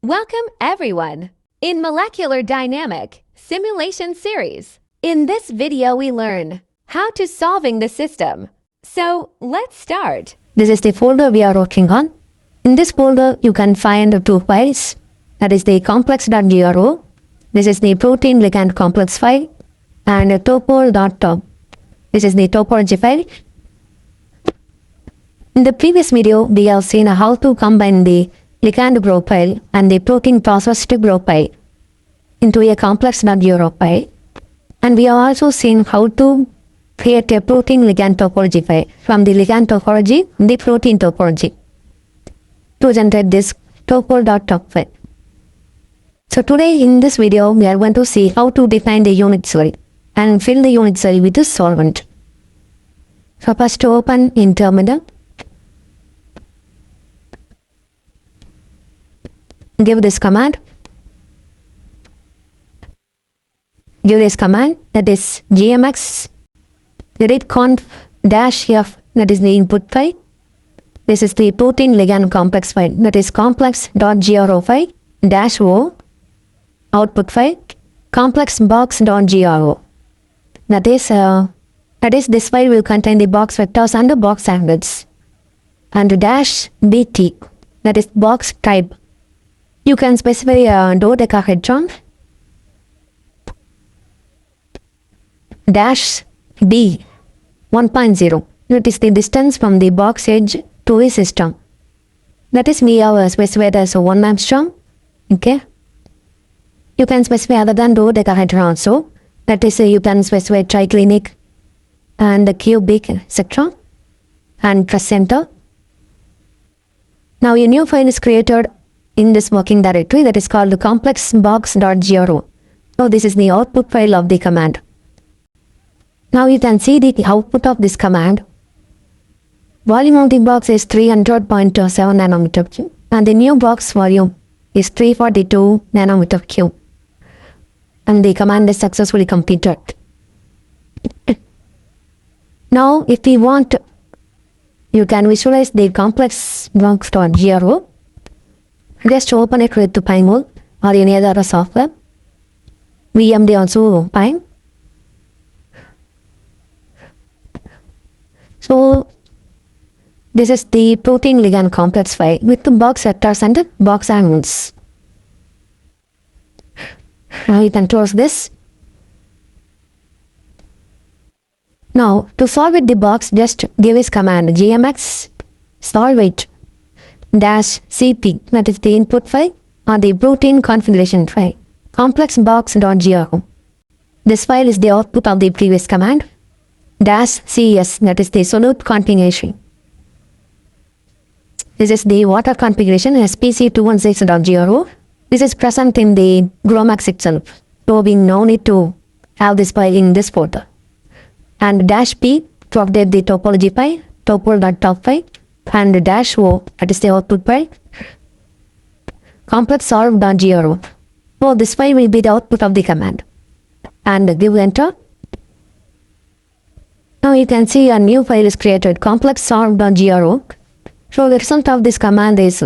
Welcome everyone in Molecular Dynamic Simulation Series. In this video we learn how to solving the system. So let's start. This is the folder we are working on. In this folder you can find two files. That is the complex.gro. This is the protein ligand complex file and topol.top. This is the topology file. In the previous video we have seen how to combine the ligand profile and the protein processed profile into a complex.gro file, and we have also seen how to create a protein ligand topology file from the ligand topology the protein topology to generate this topol.top file. So today in this video we are going to see how to define the unit cell and fill the unit cell with the solvent. So first open in terminal. Give this command. Give this command, that is GROMACS read conf-f, that is the input file. This is the protein ligand complex file, that is complex.gro file -o output file complexbox.gro. That is this file will contain the box vectors and the box angles, and -bt, that is box type. You can specify a dodecahedron -b 1.0. That is the distance from the box edge to the system. That is we have specified as 1 angstrom. Okay. You can specify other than dodecahedron also. That is you can specify triclinic and the cubic, etc. and press enter. Now a new file is created in this working directory that is called complexbox.gro. So this is the output file of the command. Now you can see the output of this command. Volume of the box is 300.7 nanometer cube and the new box volume is 342 nanometer cube. And the command is successfully completed. Now if we want, you can visualize the complexbox.gro. Just open it with the PyMol or any other software. VMD also fine. So this is the protein ligand complex file with the box vectors and the box angles. Now you can close this. Now to solve with the box, just give this command GROMACS solve it -cp, that is the input file or the protein configuration file complexbox.gro. This file is the output of the previous command -cs, that is the solute configuration. This is the water configuration spc216.gro. This is present in the GROMACS itself, so we no need to have this file in this folder. And -p to update the topology file topol.top file, and -o, that is the output file complexsolve.gro. So this file will be the output of the command, and give enter. Now you can see a new file is created, complexsolve.gro. So the result of this command is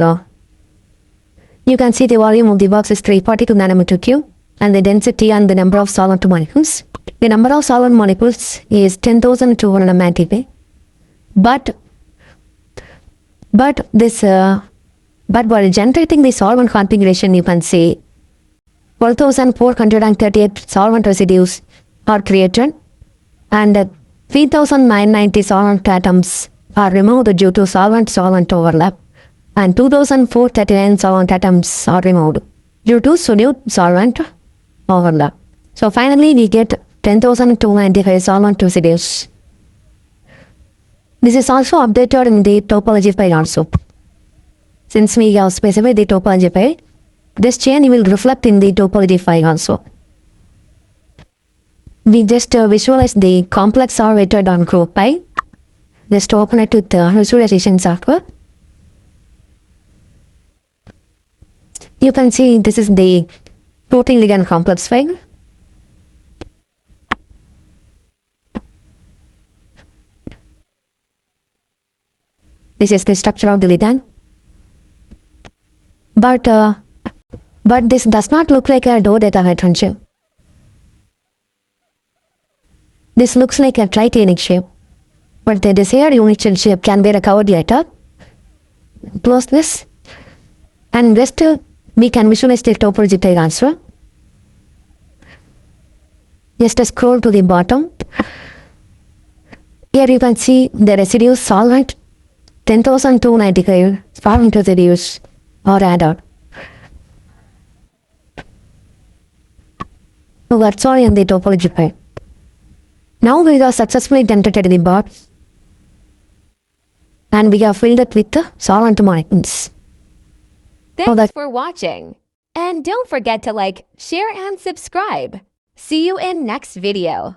you can see the volume of the box is 342 nanometer cube and the density and the number of solvent molecules. The number of solvent molecules is 10,295. But while generating the solvent configuration, you can see 12,438 solvent residues are created and 3,990 solvent atoms are removed due to solvent overlap, and 2,439 solvent atoms are removed due to solute-solvent overlap. So finally we get 10,295 solvent residues. This is also updated in the topology file also. Since we have specified the topology file, this change will reflect in the topology file also. We just visualize the complex solvated.gro file. Just open it with the visualization software. You can see this is the protein ligand complex file. This is the structure of the ligand. But But this does not look like a dodecahedron shape. This looks like a tritonic shape. But the desired unit cell shape can be recovered later. Close this. And rest we can visualize the topology answer. Just scroll to the bottom. Here you can see the residue solvent 10,295 formed to reduce or add out. So that's all in the topology file. Now we have successfully generated the box and we have filled it with the solvent molecules. Thanks for watching. And don't forget to like, share, and subscribe. See you in next video.